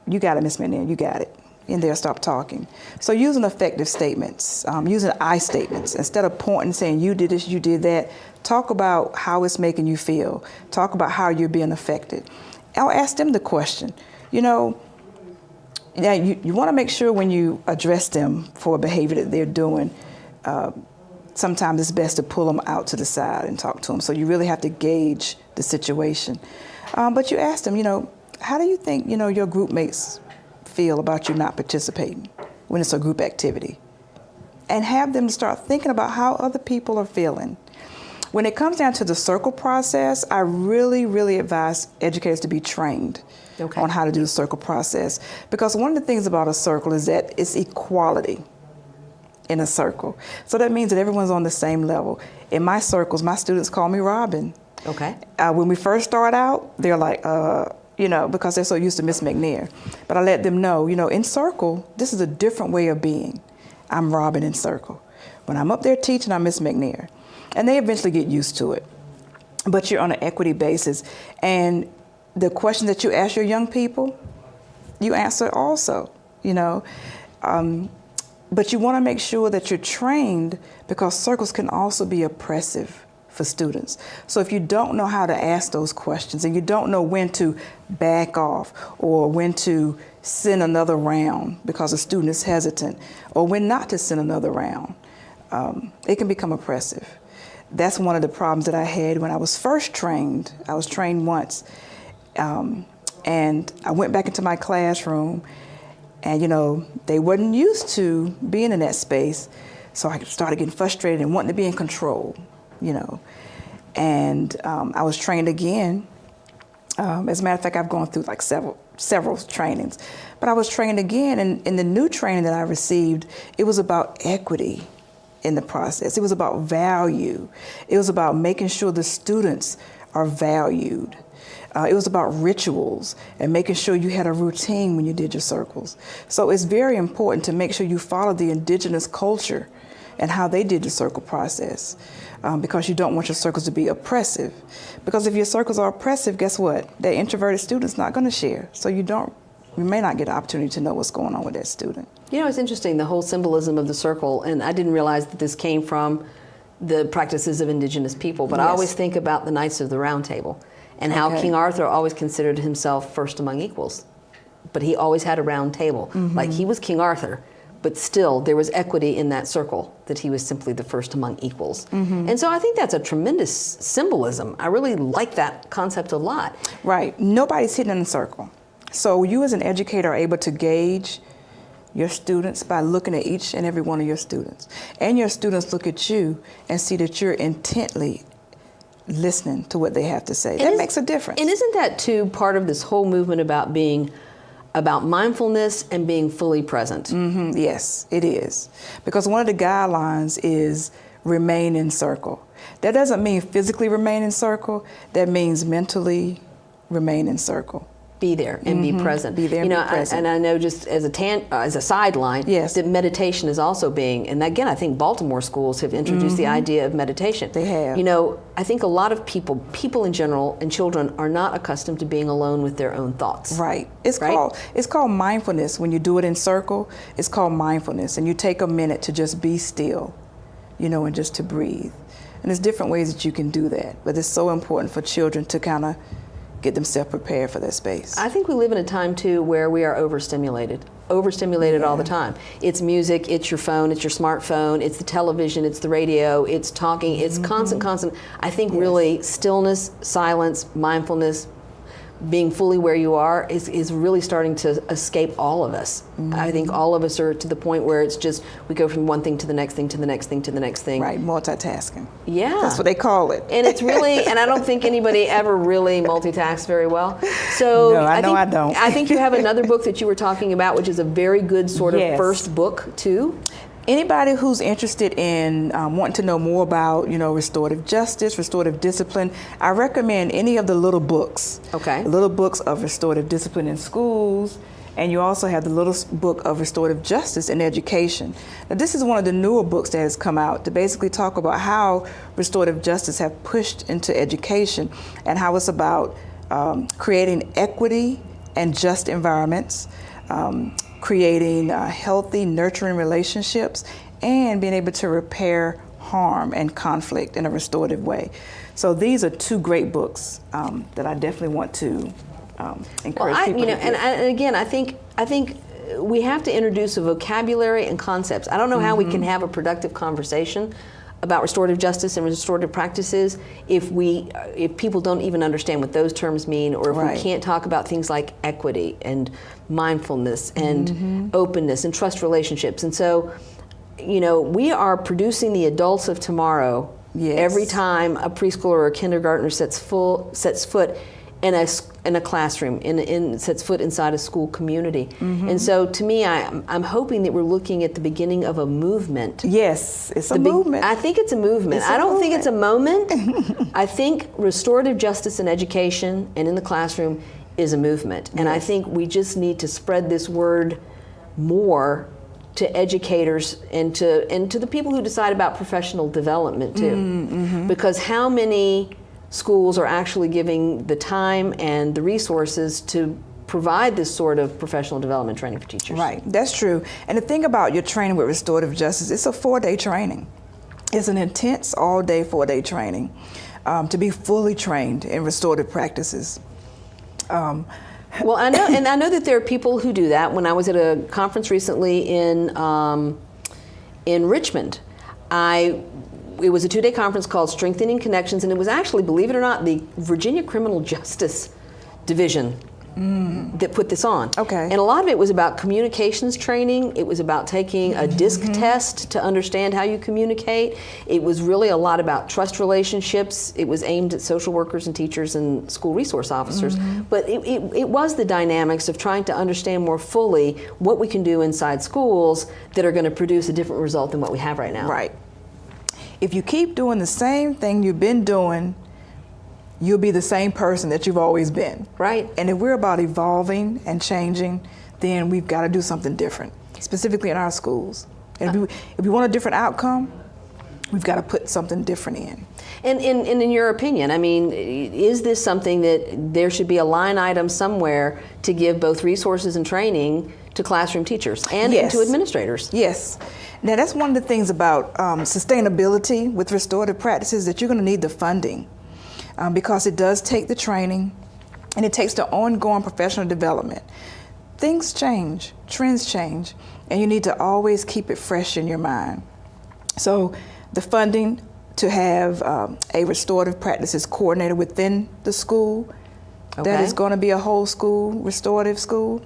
you got it, Miss McNair, you got it. And they'll stop talking. So using effective statements, using I statements, instead of pointing and saying you did this, you did that, talk about how it's making you feel. Talk about how you're being affected. I'll ask them the question, you know, now, you want to make sure when you address them for a behavior that they're doing, sometimes it's best to pull them out to the side and talk to them. So you really have to gauge the situation. But you ask them, you know, how do you think, you know, your group mates feel about you not participating when it's a group activity? And have them start thinking about how other people are feeling. When it comes down to the circle process, I really, really advise educators to be trained on how to do the circle process. Because one of the things about a circle is that it's equality in a circle. So that means that everyone's on the same level. In my circles, my students call me Robin. Okay. When we first start out, they're like, you know, because they're so used to Miss McNair. But I let them know, you know, in circle, this is a different way of being. I'm Robin in circle. When I'm up there teaching, I'm Miss McNair. And they eventually get used to it. But you're on an equity basis. And the question that you ask your young people, you answer also, you know. But you want to make sure that you're trained because circles can also be oppressive for students. So if you don't know how to ask those questions and you don't know when to back off or when to send another round because a student is hesitant or when not to send another round, it can become oppressive. That's one of the problems that I had when I was first trained. I was trained once. And I went back into my classroom and, you know, they wasn't used to being in that space. So I started getting frustrated and wanting to be in control, you know. And I was trained again. As a matter of fact, I've gone through like several trainings. But I was trained again, and in the new training that I received, it was about equity in the process. It was about value. It was about making sure the students are valued. It was about rituals and making sure you had a routine when you did your circles. So it's very important to make sure you follow the indigenous culture and how they did the circle process, because you don't want your circles to be oppressive. Because if your circles are oppressive, guess what? That introverted student's not going to share. So you may not get an opportunity to know what's going on with that student. You know, it's interesting, the whole symbolism of the circle, and I didn't realize that this came from the practices of indigenous people, but I always think about the Knights of the Round Table and how King Arthur always considered himself first among equals. But he always had a round table. Like, he was King Arthur, but still there was equity in that circle, that he was simply the first among equals. And so I think that's a tremendous symbolism. I really like that concept a lot. Right. Nobody's hidden in a circle. So you as an educator are able to gauge your students by looking at each and every one of your students. And your students look at you and see that you're intently listening to what they have to say. That makes a difference. And isn't that too part of this whole movement about mindfulness and being fully present? Yes, it is. Because one of the guidelines is remain in circle. That doesn't mean physically remain in circle. That means mentally remain in circle. Be there and be present. Be there and be present. And I know, just as a sideline, that meditation is also being, and again, I think Baltimore schools have introduced the idea of meditation. They have. You know, I think a lot of people in general and children are not accustomed to being alone with their own thoughts. Right. It's called mindfulness. When you do it in circle, it's called mindfulness, and you take a minute to just be still, you know, and just to breathe. And there's different ways that you can do that, but it's so important for children to kind of get themselves prepared for that space. I think we live in a time too where we are overstimulated all the time. It's music, it's your phone, it's your smartphone, it's the television, it's the radio, it's talking, it's constant. I think really stillness, silence, mindfulness, being fully where you are is really starting to escape all of us. I think all of us are to the point where it's just, we go from one thing to the next thing to the next thing to the next thing. Right, multitasking. Yeah. That's what they call it. And it's really, and I don't think anybody ever really multitasks very well. So no, I don't. I think you have another book that you were talking about, which is a very good sort of first book too. Anybody who's interested in wanting to know more about, you know, restorative justice, restorative discipline, I recommend any of the little books. Okay. The little books of restorative discipline in schools, and you also have the little book of restorative justice in education. Now, this is one of the newer books that has come out to basically talk about how restorative justice have pushed into education and how it's about creating equity and just environments, creating healthy, nurturing relationships, and being able to repair harm and conflict in a restorative way. So these are two great books that I definitely want to encourage people to do. And again, I think we have to introduce a vocabulary and concepts. I don't know how we can have a productive conversation about restorative justice and restorative practices if people don't even understand what those terms mean, or if we can't talk about things like equity and mindfulness and openness and trust relationships. And so, you know, we are producing the adults of tomorrow every time a preschooler or a kindergartner sets foot in a classroom, sets foot inside a school community. And so to me, I'm hoping that we're looking at the beginning of a movement. Yes, it's a movement. I think it's a movement. I don't think it's a moment. I think restorative justice in education and in the classroom is a movement. And I think we just need to spread this word more to educators and to the people who decide about professional development too. Because how many schools are actually giving the time and the resources to provide this sort of professional development training for teachers? Right, that's true. And the thing about your training with restorative justice, it's a 4-day training. It's an intense all-day 4-day training to be fully trained in restorative practices. Well, I know that there are people who do that. When I was at a conference recently in Richmond, it was a 2-day conference called Strengthening Connections, and it was actually, believe it or not, the Virginia Criminal Justice Division that put this on. Okay. And a lot of it was about communications training. It was about taking a DISC test to understand how you communicate. It was really a lot about trust relationships. It was aimed at social workers and teachers and school resource officers. But it was the dynamics of trying to understand more fully what we can do inside schools that are going to produce a different result than what we have right now. Right. If you keep doing the same thing you've been doing, you'll be the same person that you've always been. Right. And if we're about evolving and changing, then we've got to do something different, specifically in our schools. And if we want a different outcome, we've got to put something different in. And in your opinion, I mean, is this something that there should be a line item somewhere to give both resources and training to classroom teachers and to administrators? Yes. Now that's one of the things about sustainability with restorative practices, that you're going to need the funding. Because it does take the training and it takes the ongoing professional development. Things change, trends change, and you need to always keep it fresh in your mind. So the funding to have a restorative practices coordinator within the school, that is going to be a whole school, restorative school.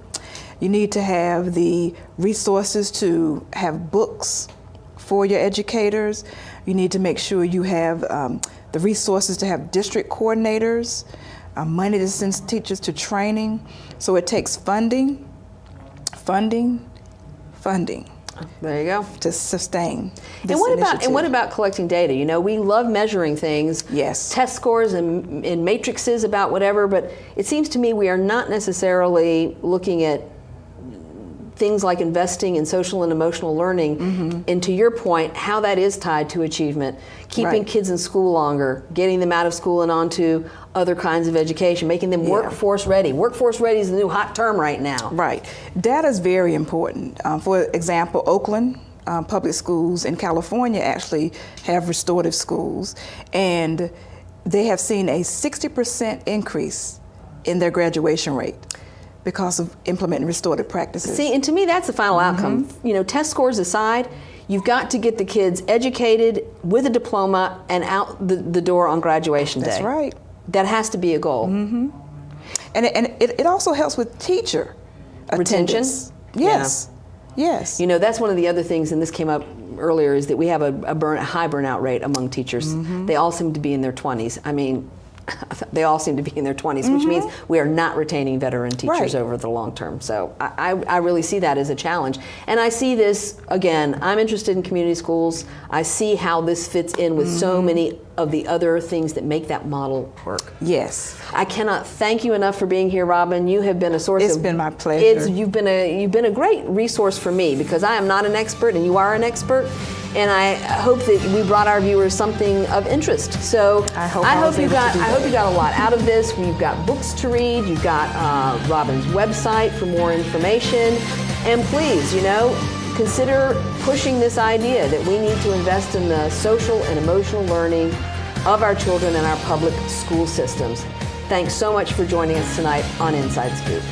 You need to have the resources to have books for your educators. You need to make sure you have the resources to have district coordinators, money to send teachers to training. So it takes funding. There you go. To sustain this and what initiative. What about collecting data? You know, we love measuring things. Yes. Test scores and matrices about whatever, but it seems to me we are not necessarily looking at things like investing in social and emotional learning, and to your point, how that is tied to achievement, keeping kids in school longer, getting them out of school and onto other kinds of education, making them workforce ready. Workforce ready is the new hot term right now. Right. Data is very important. For example, Oakland public schools in California actually have restorative schools, and they have seen a 60% increase in their graduation rate because of implementing restorative practices. See, and to me, that's the final outcome. You know, test scores aside, you've got to get the kids educated with a diploma and out the door on graduation day. That's right. That has to be a goal. And it also helps with teacher retention. Attendance. Yes. Yes. You know, that's one of the other things, and this came up earlier, is that we have a high burnout rate among teachers. They all seem to be in their 20s. I mean, they all seem to be in their 20s, which means we are not retaining veteran teachers over the long term. So I really see that as a challenge. And I see this, again, I'm interested in community schools. I see how this fits in with so many of the other things that make that model work. Yes. I cannot thank you enough for being here, Robin. You have been a source It's been my pleasure. You've been a great resource for me, because I am not an expert and you are an expert. And I hope that we brought our viewers something of interest. So I hope you got a lot out of this. We've got books to read. You've got Robin's website for more information. And please, you know, consider pushing this idea that we need to invest in the social and emotional learning of our children in our public school systems. Thanks so much for joining us tonight on Inside Scoop.